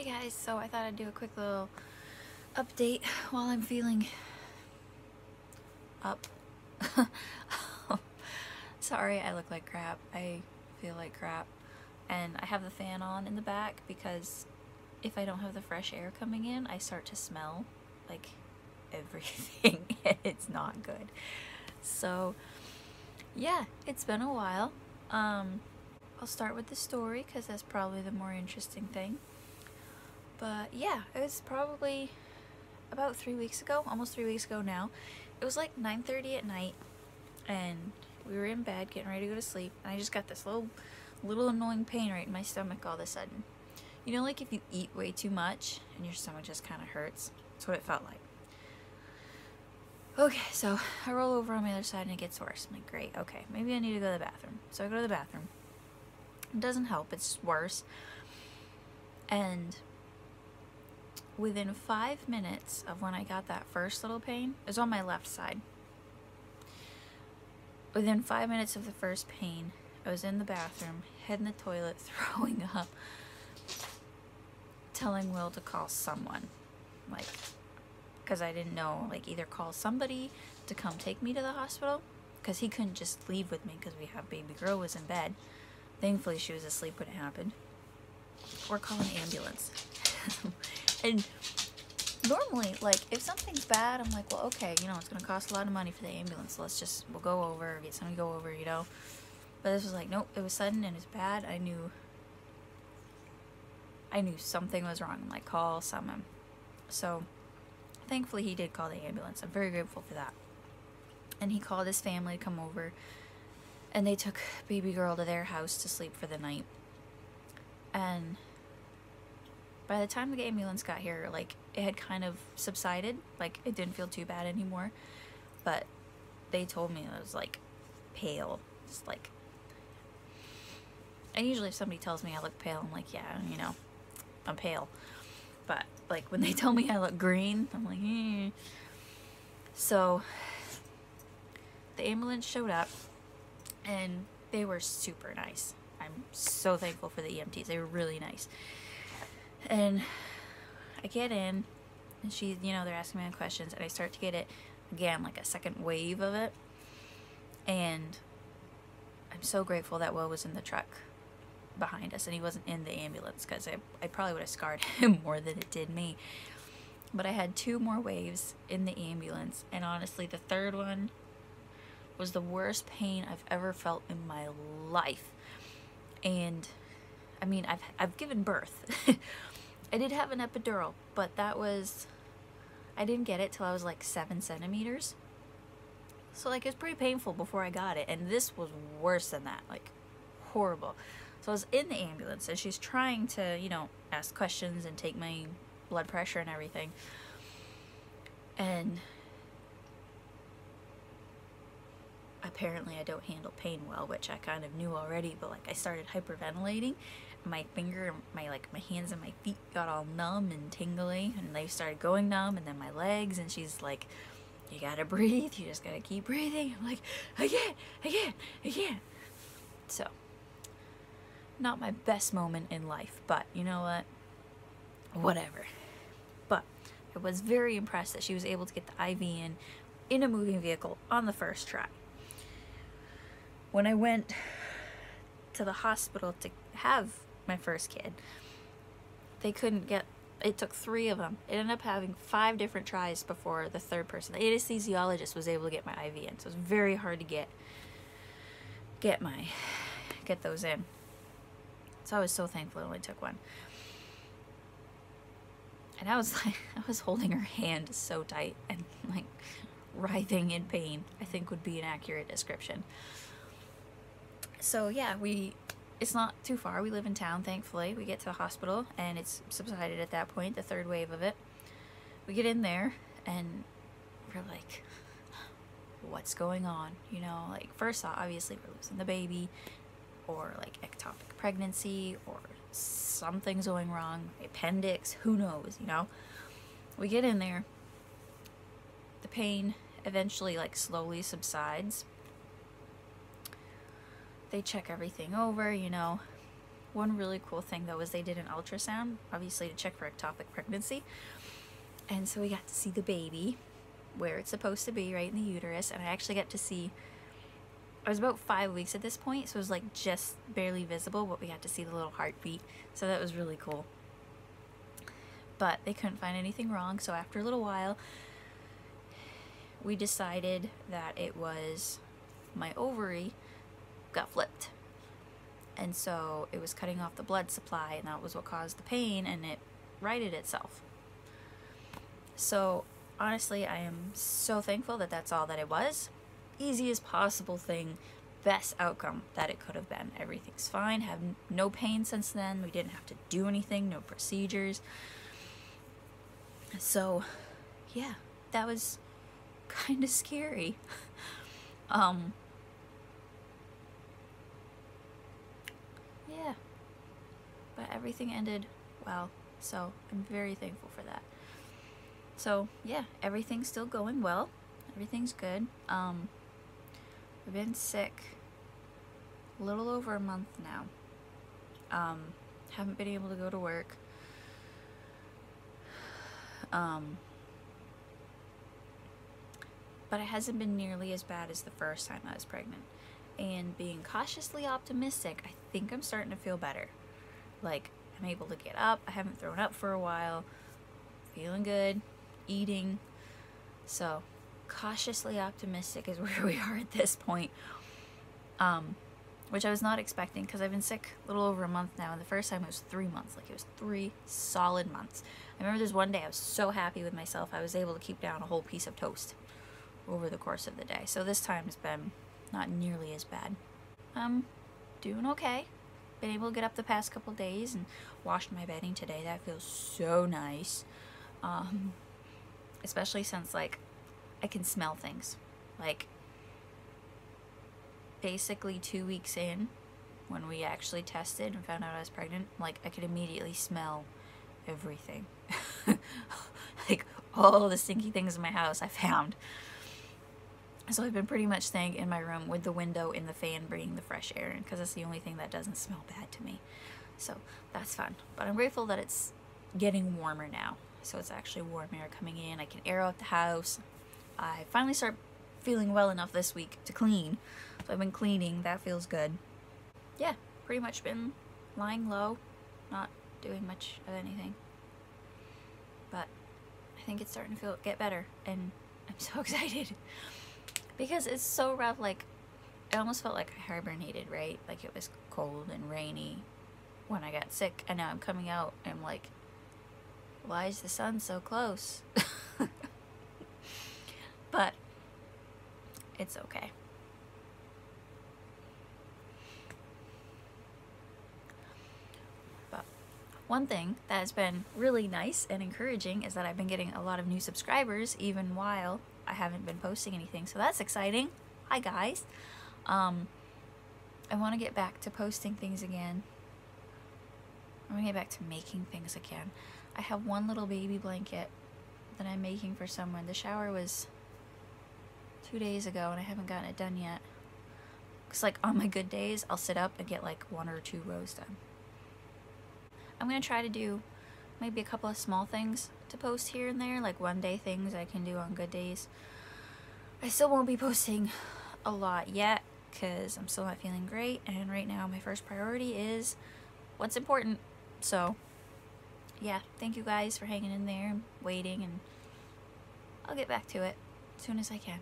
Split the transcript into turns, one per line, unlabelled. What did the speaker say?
Hey guys, so I thought I'd do a quick little update while I'm feeling up. Sorry, I look like crap. I feel like crap. And I have the fan on in the back because if I don't have the fresh air coming in, I start to smell like everything and it's not good. So, yeah, it's been a while. I'll start with the story because that's probably the more interesting thing. But yeah, it was probably about 3 weeks ago, almost 3 weeks ago now. It was like 9:30 at night and we were in bed getting ready to go to sleep, and I just got this little annoying pain right in my stomach all of a sudden. You know, like if you eat way too much and your stomach just kind of hurts? That's what it felt like. Okay, so I roll over on my other side and it gets worse. I'm like, great, okay, maybe I need to go to the bathroom. So I go to the bathroom. It doesn't help, it's worse. And within 5 minutes of when I got that first little pain, it was on my left side. Within 5 minutes of the first pain, I was in the bathroom, head in the toilet, throwing up, telling Will to call someone. Like, because I didn't know, like, either call somebody to come take me to the hospital, because he couldn't just leave with me because we have baby girl was in bed. Thankfully, she was asleep when it happened. Or call an ambulance. And normally, like, if something's bad, I'm like, well, okay, you know, it's going to cost a lot of money for the ambulance. We'll go over, get somebody to go over, you know. But this was like, nope, it was sudden and it's bad. I knew something was wrong. I'm like, call someone. So, thankfully, he did call the ambulance. I'm very grateful for that. And he called his family to come over. And they took baby girl to their house to sleep for the night. And by the time the ambulance got here, like, it had kind of subsided. Like, it didn't feel too bad anymore. But they told me it was, like, pale. Just, like... And usually if somebody tells me I look pale, I'm like, yeah, you know, I'm pale. But, like, when they tell me I look green, I'm like, eh. So, the ambulance showed up, and they were super nice. I'm so thankful for the EMTs. They were really nice. And I get in, and she, you know, they're asking me questions, and I start to get it, again, like a second wave of it. And I'm so grateful that Will was in the truck behind us, and he wasn't in the ambulance, because I probably would have scarred him more than it did me. But I had 2 more waves in the ambulance, and honestly, the third one was the worst pain I've ever felt in my life. And I mean, I've given birth. I did have an epidural, but that was, I didn't get it till I was like 7 centimeters. So like, it was pretty painful before I got it, and this was worse than that, like horrible. So I was in the ambulance, and she's trying to, you know, ask questions and take my blood pressure and everything. And apparently I don't handle pain well, which I kind of knew already, but like, I started hyperventilating. My finger, my hands and my feet got all numb and tingly, and they started going numb, and then my legs, and she's like, you gotta breathe, you just gotta keep breathing. I'm like, I can't. So, not my best moment in life, but you know what? Whatever. But I was very impressed that she was able to get the IV in a moving vehicle on the first try. When I went to the hospital to have my first kid, they couldn't get, it took 3 of them. It ended up having 5 different tries before the third person. The anesthesiologist was able to get my IV in, so it was very hard to get those in. So I was so thankful it only took 1. And I was like, I was holding her hand so tight and like writhing in pain, I think would be an accurate description. So yeah, it's not too far. We live in town, thankfully. We get to the hospital, and it's subsided at that point, the 3rd wave of it. We get in there, and we're like, what's going on? You know, like, first off, obviously we're losing the baby, or like ectopic pregnancy, or something's going wrong, appendix, who knows, you know? We get in there. The pain eventually, like, slowly subsides. They check everything over, you know, One really cool thing though was they did an ultrasound, obviously to check for ectopic pregnancy. And so we got to see the baby where it's supposed to be, right in the uterus. And I actually got to see, I was about 5 weeks at this point, so it was like just barely visible, but we got to see the little heartbeat. So that was really cool. But they couldn't find anything wrong, so after a little while, we decided that it was my ovary got flipped. And so it was cutting off the blood supply, and that was what caused the pain, and it righted itself. So honestly, I am so thankful that that's all that it was. Easiest possible thing, best outcome that it could have been. Everything's fine, have no pain since then. We didn't have to do anything, no procedures. So yeah, that was kind of scary. Yeah, but everything ended well, so I'm very thankful for that. So yeah, everything's still going well. Everything's good. I've been sick a little over a month now. Haven't been able to go to work. But it hasn't been nearly as bad as the first time I was pregnant. And being cautiously optimistic, I think I'm starting to feel better. Like, I'm able to get up. I haven't thrown up for a while. Feeling good. Eating. So, cautiously optimistic is where we are at this point. Which I was not expecting, because I've been sick a little over a month now, and the first time it was 3 months. Like, it was 3 solid months. I remember there's one day I was so happy with myself, I was able to keep down a whole piece of toast over the course of the day. So this time has been not nearly as bad. I'm doing okay. Been able to get up the past couple days and washed my bedding today. That feels so nice. Especially since, like, I can smell things. Like, basically 2 weeks in, when we actually tested and found out I was pregnant, like, I could immediately smell everything. Like, all the stinky things in my house I found. So I've been pretty much staying in my room with the window and the fan bringing the fresh air in, because it's the only thing that doesn't smell bad to me. So that's fun. But I'm grateful that it's getting warmer now. So it's actually warm air coming in. I can air out the house. I finally start feeling well enough this week to clean. So I've been cleaning. That feels good. Yeah, pretty much been lying low, not doing much of anything. But I think it's starting to get better, and I'm so excited. Because it's so rough, like, it almost felt like I hibernated, right? Like, it was cold and rainy when I got sick, and now I'm coming out, and I'm like, why is the sun so close? But it's okay. But one thing that has been really nice and encouraging is that I've been getting a lot of new subscribers, even while I haven't been posting anything, so that's exciting. Hi guys. I want to get back to posting things again. I want to get back to making things again. I have one little baby blanket that I'm making for someone. The shower was 2 days ago and I haven't gotten it done yet. Because, like, on my good days, I'll sit up and get like 1 or 2 rows done. I'm going to try to do maybe a couple of small things to post here and there, like 1-day things I can do on good days. I still won't be posting a lot yet because I'm still not feeling great, and right now my first priority is what's important. So yeah, thank you guys for hanging in there and waiting, and I'll get back to it as soon as I can.